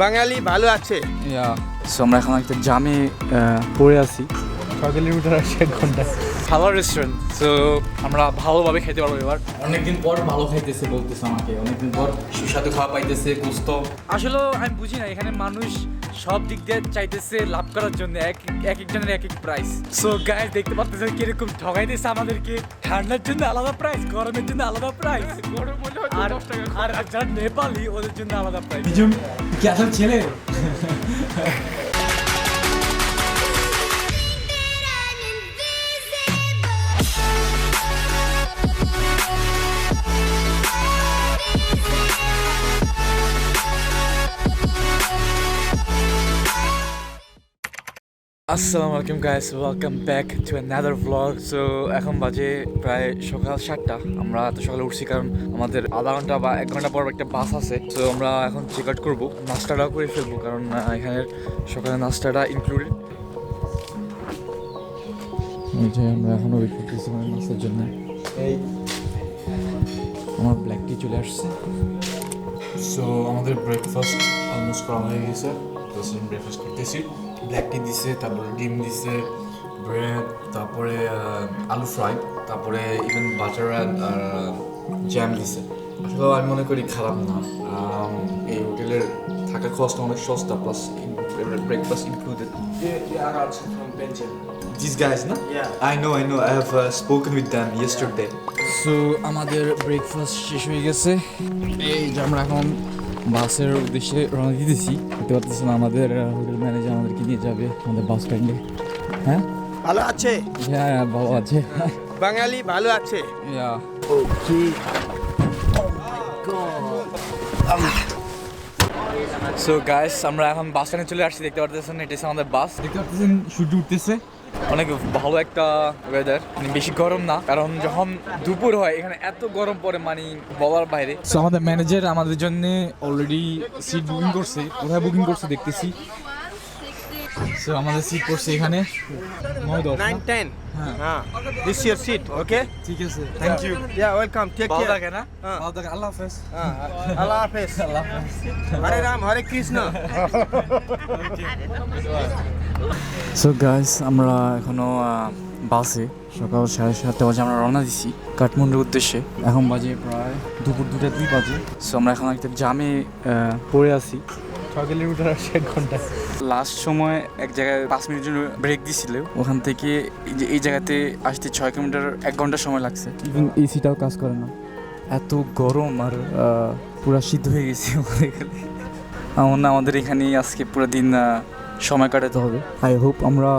বাঙালি ভালো আছে। সো আমরা এখন একটা জামে পড়ে আছি 6 কিলোমিটার আসে 1 ঘন্টা। ভালো রেস্টুরেন্ট, সো আমরা ভালোভাবে খেতে পারবো এবার। অনেকদিন পর ভালো খাইতেছে বলতেছে আমাকে, অনেকদিন পর সুস্বাদু খাওয়া পাইতেছে, গোস্ত। আসলে আমি বুঝি না এখানে মানুষ সব দিক দিয়ে চাইতেছে লাভ করার জন্য, এক একজনের এক এক প্রাইস। সো গাইস দেখতে পাচ্ছেন কিরকম ঠগাইতেছে আমাদেরকে। ঠান্ডার জন্য আলাদা প্রাইস, গরমের জন্য আলাদা প্রাইস, গরম হলে আর 10 টাকা, আর যারা নেপালি ওদের জন্য আলাদা প্রাইস। বিজুম কি আসল ছেলে? আসসালামু আলাইকুম guys, welcome back to another blog. So এখন বাজে প্রায় সকাল 7টা। আমরা এত সকালে উঠছি কারণ আমাদের আধা ঘন্টা বা 1 ঘন্টা পর একটা বাস আছে। তো আমরা এখন চেক আউট করবো, নাস্তাটাও করে ফেলবো কারণ এখানের সকালে নাস্তাটা ইনক্লুডেড। আমরা এখন ওয়েট করতেছি মানে নাস্তার জন্য। এই আমার ব্ল্যাক টি চলে আসছে। সো আমাদের ব্রেকফাস্ট অলমোস্ট করা হয়ে গেছে। তো ব্রেকফাস্ট করতেছি, ব্ল্যাক টি দিছে, তারপরে ডিম দিছে, ব্রেড, তারপরে আলু ফ্রাই, তারপরে ইভেন বাটার আর জ্যাম দিছে। আসলে আমি মনে করি খারাপ না। এই হোটেলের থাকার খরচটা অনেক সস্তা, plus breakfast included. They are also from Belgium. These guys, no? Yeah. I know. I have spoken with them yesterday. So আমাদের ব্রেকফাস্ট শেষ হয়ে গেছে। এই যে আমরা এখন বাসের উদ্দেশ্যে রওনা দিতেছি। দেখতে পাচ্ছেন আমাদের হোটেল ম্যানেজার আমাদেরকে নিয়ে যাবে আমাদের বাস স্ট্যান্ডে। হ্যাঁ, ভালো আছে। হ্যাঁ ভালো আছে। বাঙালি ভালো আছে। ওকে। সো গাইস আমরা এখন বাস স্ট্যান্ডে চলে আসছি। দেখতে পাচ্ছেন এটা হচ্ছে আমাদের বাস। দেখতে পাচ্ছেন সূর্য উঠতেছে, অনেক ভালো একটা ওয়েদার, মানে বেশি গরম না, কারণ যখন দুপুর হয় এখানে এত গরম পড়ে মানে বলার বাইরে। সো আমাদের ম্যানেজার আমাদের জন্য অলরেডি সিট বুকিং করছে। কোথায় বুকিং করছে দেখতেছি। সো আমাদের সিট করছে এখানে 9-10. হ্যাঁ, this your seat, okay? ঠিক আছে, thank you. Yeah, welcome. Take ভালো care. থাকে না? ভালো থাকে। আল্লাহ হাফেজ। আল্লাহ হাফেজ। আল্লাহ হাফেজ। হরে রাম হরে কৃষ্ণ। সো গাইস আমরা এখনো বাসে সকাল 7:30 বাজে আমরা রওনা দিছি কাঠমান্ডুর উদ্দেশ্যে। এখন বাজে প্রায় দুপুর 2:02 বাজে। সো আমরা এখন একটা জামে পড়ে আছি 6 কিলোমিটার আসে 1 ঘন্টা। লাস্ট সময় এক জায়গায় 5 মিনিটের জন্য ব্রেক দিছিল, ওখান থেকে এই জায়গাতে আসতে 6 কিলোমিটার 1 ঘন্টা সময় লাগছে। ইভেন এসিটাও কাজ করে না, এত গরম আর পুরা শীত হয়ে গেছি আমাদের এখানেই আজকে পুরো দিন সময় কাটাতে হবে। আই হোপ আমরা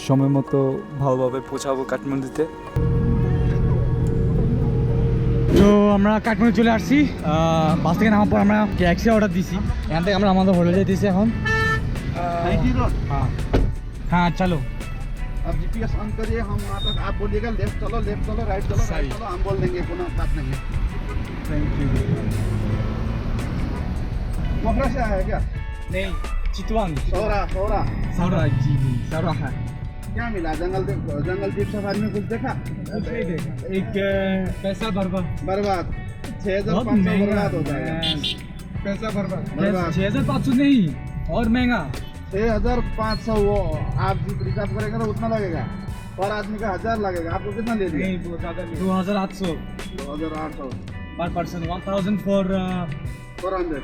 সময় মতো ভালোভাবে পৌঁছাবো কাঠমান্ডুতে। তো আমরা কাঠমান্ডু চলে আসছি। বাস থেকে নামার পর আমরা ট্যাক্সি অর্ডার দিছি। এখান থেকে আমরা আমাদের হোটেলে যেতেছি এখন। হ্যাঁ চলো। अब जीपीएस ऑन करिए, हम वहाँ तक आप बोलिएगा लेफ्ट चलो राइट चलो, हम बोल देंगे, कोनो बात नहीं है। Thank you. पोखरा से आया क्या? नहीं, चितवन। सौरा जी सौरा है। क्या मिला? जंगल जीप सफारी में कुछ देखा? एक पैसा बर्बाद 6,500 बर्बाद हो जाएगा। पैसा बर्बाद 6,500 नहीं, और महंगा 6,500। वो आप जीप रिजर्व करेंगे तो उतना लगेगा, पर आदमी का 1000 लगेगा। आपको कितना ले दिया? 2,800 2,800 पर पर्सन। 1,000 फॉर 400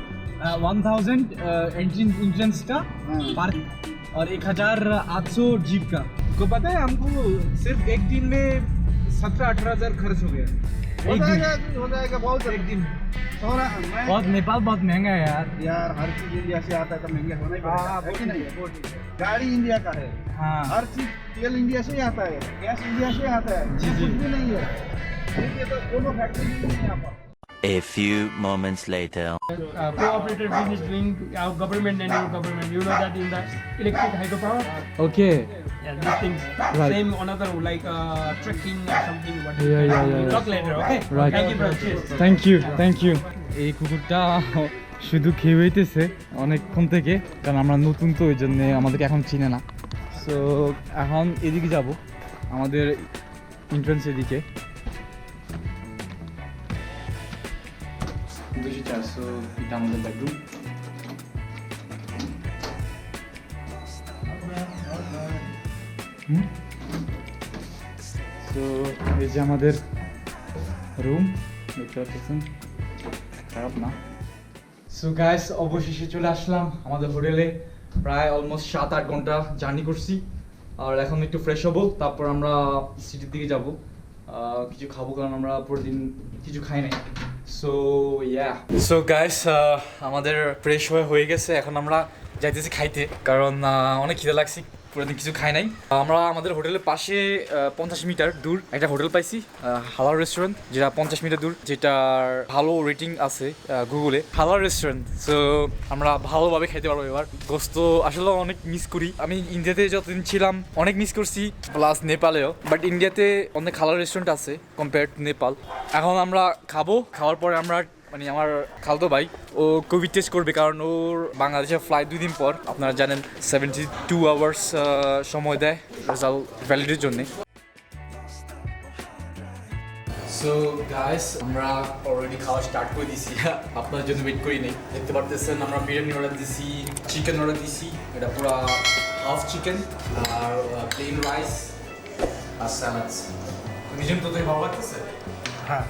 1,000 इंश्योरेंस का पार्क, और 1,800 जीप का। को पता है हमको सिर्फ एक दिन में 17-18 हजार खर्च हो गया। हो जाएगा बहुत एक दिन। बहुत नेपाल बहुत महंगा है यार हर चीज इंडिया से आता है तो महंगा होना ही पड़ेगा, है कि नहीं? गाड़ी इंडिया का है, हाँ। हर चीज तेल इंडिया से ही आता है, गैस इंडिया से आता है, कुछ भी नहीं है। ये तो कोनो फैक्ट्री नहीं है यहाँ पर। A few moments later. Cooperative business doing our government and your government. You know that in the electric hydropower. Okay. Yeah, these things. Right. Same another like trekking or something. What Yeah. We'll talk later, okay? Right. Thank you, brother. Cheers. Thank you. এই কুকুরটা শুধু খেয়ে হইতেছে অনেকক্ষণ থেকে, কারণ আমরা নতুন তো ওই জন্য আমাদেরকে এখন চিনে না। সো এখন এদিকে যাব, আমাদের এন্ট্রান্স এদিকে। 204 ফিট আমাদের বেডরুম। তো এই যে আমাদের রুম, দেখতে পাচ্ছেন, খারাপ না। সো গাইস, অবশেষে চলে আসলাম আমাদের হোটেলে। প্রায় অলমোস্ট 7-8 ঘন্টা জার্নি করছি, আর এখন একটু ফ্রেশ হবো, তারপর আমরা সিটির দিকে যাব, কিছু খাবো, কারণ আমরা প্রতিদিন কিছু খাই নাই। সো সো গাইস, আমাদের ফ্রেশ হয়ে গেছে, এখন আমরা যাইতেছি খাইতে, কারণ অনেক খিদে লাগছে, পুরোদিন কিছু খাই নাই। আমরা আমাদের হোটেলের পাশে 50 মিটার দূর একটা হোটেল পাইছি, হালাল রেস্টুরেন্ট, যেটা 50 মিটার দূর, যেটার ভালো রেটিং আছে গুগলে, হালাল রেস্টুরেন্ট। সো আমরা ভালোভাবে খাইতে পারবো এবার। গোস্ত আসলে অনেক মিস করি, আমি ইন্ডিয়াতে যতদিন ছিলাম অনেক মিস করছি, প্লাস নেপালেও, বাট ইন্ডিয়াতে অনেক হালাল রেস্টুরেন্ট আছে কম্পেয়ার টু নেপাল। এখন আমরা খাওয়ার পরে আমরা মানে আমার খালতো ভাই ও কোভিড টেস্ট করবে, কারণ ওর বাংলাদেশের ফ্লাইট 2 দিন পর, আপনারা জানেন 72 আওয়ার্স সময় দেয় রেজাল্ট ভ্যালিডের জন্য। সো গাইস, আমরা অলরেডি খাওয়া স্টার্ট করে দিয়েছি, আপনার জন্য ওয়েট করি নেই। দেখতে পারতেছেন আমরা বিরিয়ানি অর্ডার দিয়েছি, চিকেন অর্ডার দিয়েছি, এটা পুরো হাফ চিকেন, আর প্লেন রাইস আর স্যালাডস। নিজের তো ভালো লাগতেছে? হ্যাঁ,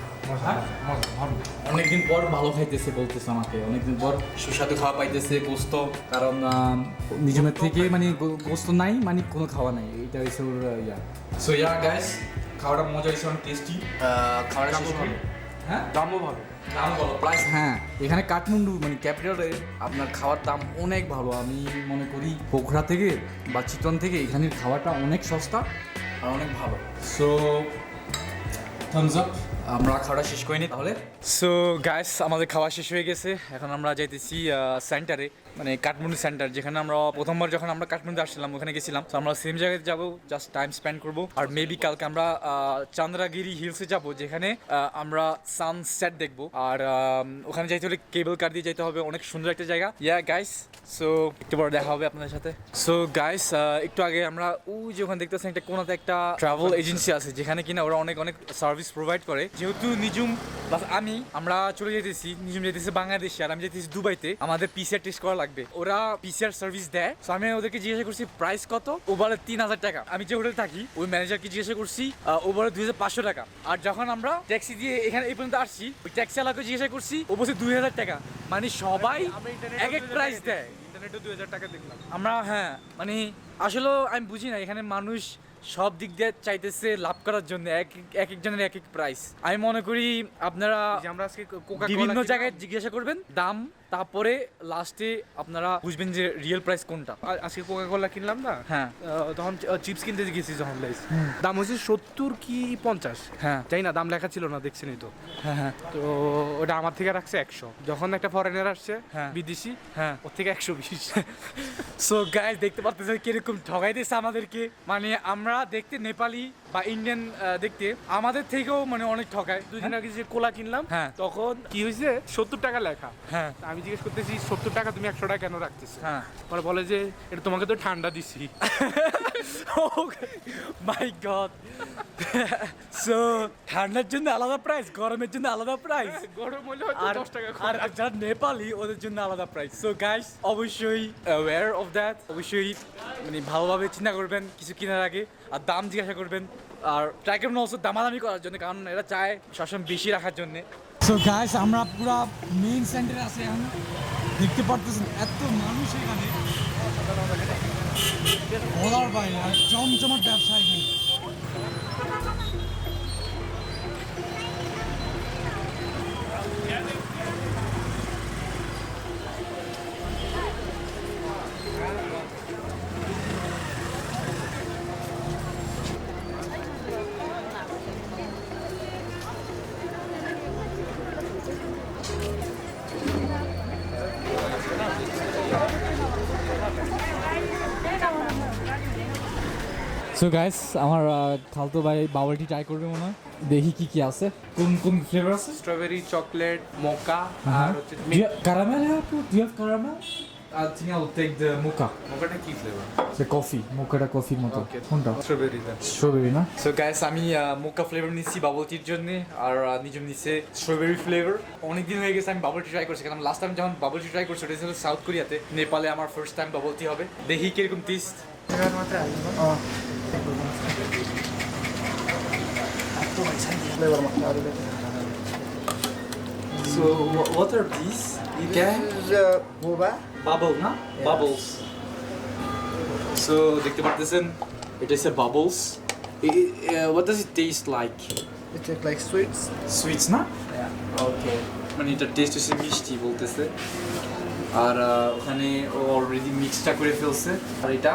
অনেকদিন পর ভালো খাইতেছে বলতেছে আমাকে, অনেকদিন পর সুস্বাদু খাওয়া পাইতেছে, গোস্ত, কারণ নিজমের থেকে মানে গোস্ত নাই, মানে কোনো খাওয়া নাই, এটা হচ্ছে ওর ইয়া। সো গাইস, খাওয়াটা মজা হয়েছে, অনেক টেস্টি, খাওয়াটা শেষ হলো। হ্যাঁ, দামও ভালো প্রাইস। হ্যাঁ, এখানে কাঠমান্ডু মানে ক্যাপিটালে আপনার খাওয়ার দাম অনেক ভালো। আমি মনে করি পোখরা থেকে বা চিতওয়ান থেকে এখানের খাওয়াটা অনেক সস্তা আর অনেক ভালো। সো থামস আপ, আমরা খাওয়া শেষ করিনি তাহলে। সো গাইস, আমাদের খাওয়া শেষ হয়ে গেছে, এখন আমরা যাইতেছি সেন্টারে, মানে কাঠমান্ডু সেন্টার, যেখানে আমরা প্রথমবার যখন আমরা কাঠমান্ডু আসছিলাম ওখানে গেছিলাম। তো আমরা সেম জায়গায় যাবো, জাস্ট টাইম স্পেন্ড করবো, আর মেবি কালকে আমরা চান্দ্রাগিরি হিলসে যাবো, যেখানে আমরা সানসেট দেখবো। আর ওখানে যাইতে হলে কেবল কার দিয়ে যেতে হবে, অনেক সুন্দর একটা জায়গা। গাইস, সো একটু পরে দেখা হবে আপনাদের সাথে। সো গাইস, একটু আগে আমরা ওই যে ওখানে দেখতেছেন একটা কোনাতে একটা ট্রাভেল এজেন্সি আছে, যেখানে কিনা ওরা অনেক সার্ভিস প্রোভাইড করে। যেহেতু নিজুম প্লাস আমরা চলে যেতেছি, নিজুম যেতেছি বাংলাদেশে আর আমি যেতেছি দুবাইতে, আমাদের পিসিআর টেস্ট করা লাগবে। ওরা পিসিআর সার্ভিস দেয়। তো আমি ওদেরকে জিজ্ঞাসা করছি প্রাইস কত, ও বলে 3000 টাকা। আমি যে হোটেলে থাকি ওই ম্যানেজারকে জিজ্ঞাসা করছি, ও বলে 2500 টাকা। আর যখন আমরা ট্যাক্সি দিয়ে এখানে এই পর্যন্ত আসছি, ওই ট্যাক্সি চালককে জিজ্ঞাসা করছি, ও বলছে 2000 টাকা। মানে সবাই এক এক প্রাইস দেয়। ইন্টারনেটে 2000 টাকা দেখলাম আমরা। হ্যাঁ, মানে আসলে আমি বুঝি না, এখানে মানুষ সব দিক দিয়ে চাইতেছে লাভ করার জন্য, এক একজনের এক এক প্রাইস। আমি মনে করি আপনারা আমরা আজকে বিভিন্ন জায়গায় জিজ্ঞাসা করবেন দাম, তারপরে লাস্টে আপনারা বুঝবেন যে রিয়েল প্রাইস কোনটা। আজকে কোকা কোলা কিনলাম না, হ্যাঁ, তখন চিপস কিনতে গেছি, যখন দাম হচ্ছে 70 কি 50, হ্যাঁ, যাই না, দাম লেখা ছিল না, দেখছেনই তো। হ্যাঁ, তো ওটা আমার থেকে রাখছে 100, যখন একটা ফরেনার আসছে, হ্যাঁ, বিদেশি, হ্যাঁ, ওর থেকে 120। সো গাইস, দেখতে পাচ্ছেন কিরকম ঠগাই দিয়েছে আমাদেরকে। মানে আমরা দেখতে নেপালি বা ইন্ডিয়ান দেখতে আমাদের থেকেও মানে অনেক ঠকায়। 2 দিন আগে যে কোলা কিনলাম, হ্যাঁ, তখন কি হয়েছে, 70 টাকা লেখা। হ্যাঁ, আমি জিজ্ঞেস করতেছি 70 টাকা তুমি 100 টাকা কেন রাখতেছো? হ্যাঁ, পরে বলে যে এটা তোমাকে তো ঠান্ডা দিছি। মাই গড। সো ঠান্ডার জন্য আলাদা প্রাইস, গরমের জন্য আলাদা প্রাইস, গরম হলে হয়তো 10 টাকা কম। আর যারা নেপালি ওদের জন্য আলাদা প্রাইস। সো গাইস, অবশ্যই অ্যাওয়্যার অফ দ্যাট, অবশ্যই মানে ভালোভাবে চিন্তা করবেন কিছু কেনার আগে, আর দাম জিজ্ঞাসা করবেন, আর ট্রাই করবেন অলসো দামাদামি করার জন্য, কারণ এরা চায় সবসময় বেশি রাখার জন্য। সো গাইস, আমরা পুরো মেইন সেন্টারে আছি এখন, দেখতে পারতেছেন এত মানুষ এখানে, বলার বাইরে, আর চমচমার ব্যবসা এখানে। সো গাইস, আমার খালতো ভাই বাবল টি ট্রাই করবে মনে হয়, দেখি কি কি আছে, কোন কোন ফ্লেভার আছে। স্ট্রবেরি, চকলেট, মোকা, আর হচ্ছে caramel have you? Do you have caramel? I think I'll take the mocha. মোকাটা কি ফ্লেভার? The coffee. মোকাটা কফির মতো। কোনটা? স্ট্রবেরি দেন। স্ট্রবেরি না? সো গাইস, আমি মোকা ফ্লেভার নিচ্ছি বাবল টির জন্য, আর নিজম নিচ্ছে স্ট্রবেরি ফ্লেভার। অনেকদিন হয়ে গেছে আমি বাবল টি ট্রাই করছি, কারণ লাস্ট টাইম যখন বাবল টি ট্রাই করছি ওটা ছিল সাউথ কোরিয়াতে। নেপালে আমার ফার্স্ট টাইম বাবল টি হবে, দেখি কিরকম test. Flavor makna aru le. So what are these? This is boba. Bubble না? Bubbles. So দেখতে পারতেছেন এটা হচ্ছে bubbles. What does it taste like? It tastes like sweets. Sweets না? Yeah. Okay. মানে এটা টেস্ট হচ্ছে মিষ্টি বলতেছে। আর ওখানে ও অলরেডি মিক্সটা করে ফেলছে আর এটা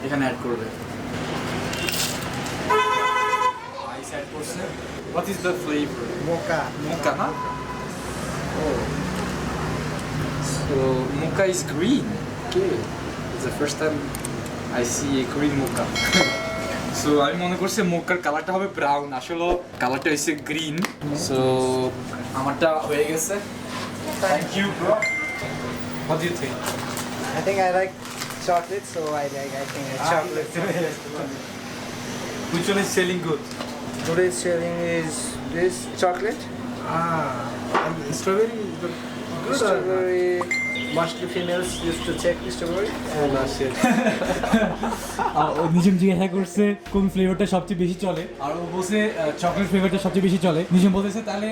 এখানে অ্যাড করবে। আইস অ্যাড করছে। What is the flavor? Mocha. Mocha না? Oh. So mocha is green. Okay. It's the first time I see a green mocha. So আমি মনে করছি মোকার কালারটা হবে ব্রাউন, আসলে কালারটা হচ্ছে গ্রিন। সো আমারটা হয়ে গেছে। Thank you bro. What do you think? I think I like chocolate, so I think chocolate. Which one is selling good? Today's selling is this chocolate. And strawberry is the good or Strawberry. Mostly females used to check strawberry. not shit. ও নিজম জিজ্ঞাসা করছে কোন ফ্লেভারটা সবচেয়ে বেশি চলে, আর ও বলছে chocolate ফ্লেভারটা সবচেয়ে বেশি চলে। নিজম বলতেছে তাহলে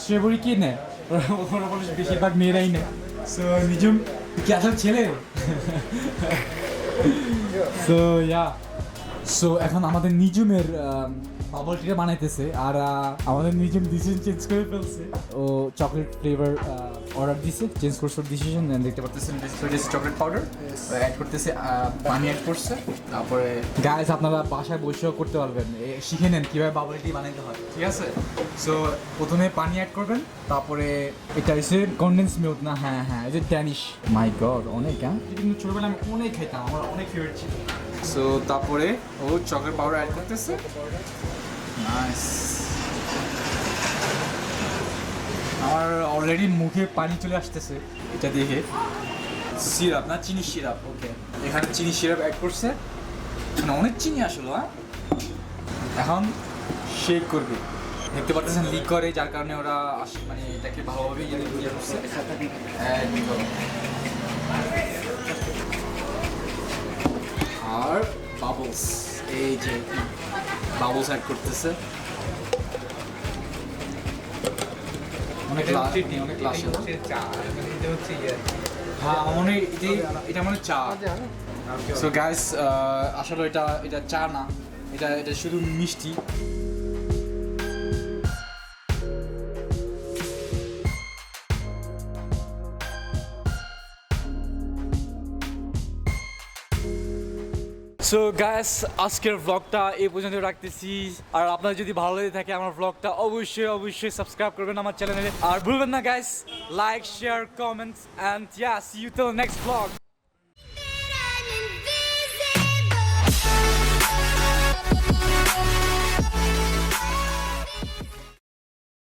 স্ট্রবেরি কি নেয়, ওরা বলে বেশিরভাগ মেয়েরাই নেয়। সো নিজম কি আসলে ছেলে? সো ইয়া, সো এখন আমাদের নিজমের বাবল টিটা বানাইতেছে, আর আমাদের নিজম ডিসিশন চেঞ্জ করে ফেলছে। ও চকলেট ফ্লেভার অর্ডার দিছে, চেঞ্জ করছে ডিসিশন। দেখতে পাচ্ছেন চকলেট পাউডার অ্যাড করতেছে, পানি অ্যাড করছে। তারপরে গাইস আপনারা বাসায় বসেও করতে পারবেন, শিখে নেন কীভাবে বাবল টি বানাইতে হয়, ঠিক আছে? সো প্রথমে পানি অ্যাড করবেন, তারপরে এটা হচ্ছে কনডেন্স মিল্ক না? হ্যাঁ হ্যাঁ, এই যে ড্যানিশ। মাই গড, অনেক। হ্যাঁ, কিন্তু ছোটবেলায় আমি অনেক খাইতাম, আমার অনেক ফেভারিট ছিল। সো তারপরে ও চকলেট পাউডার অ্যাড করতেছে। নাইস। আমার অলরেডি মুখে পানি চলে আসতেছে এটা দেখে। সিরাপ না, চিনি সিরাপ। ওকে, এখানে চিনি সিরাপ অ্যাড করছে, মানে অনেক চিনি আসলে। হ্যাঁ, এখন শেক করবে। দেখতে পাচ্ছেন লিক করে, যার কারণে ওরা মানে এটাকে ভালোভাবে ইয়ে করছে। আর বাবলস, এই যে বাবলস অ্যাড করতেছে। অনেক অনেক লাশ। হ্যাঁ, অনেক এটা মানে চা। সো গাইস, আসলে এটা চা না, এটা শুধু মিষ্টি। সো গাইস, আজকের ব্লগটা এই পর্যন্ত রাখতেছি। আর আপনার যদি ভালো লেগে থাকে আমার ব্লগটা, অবশ্যই সাবস্ক্রাইব করবেন আমার চ্যানেলে। আর ভুলবেন না guys, like, share, comments, and see you till next blog.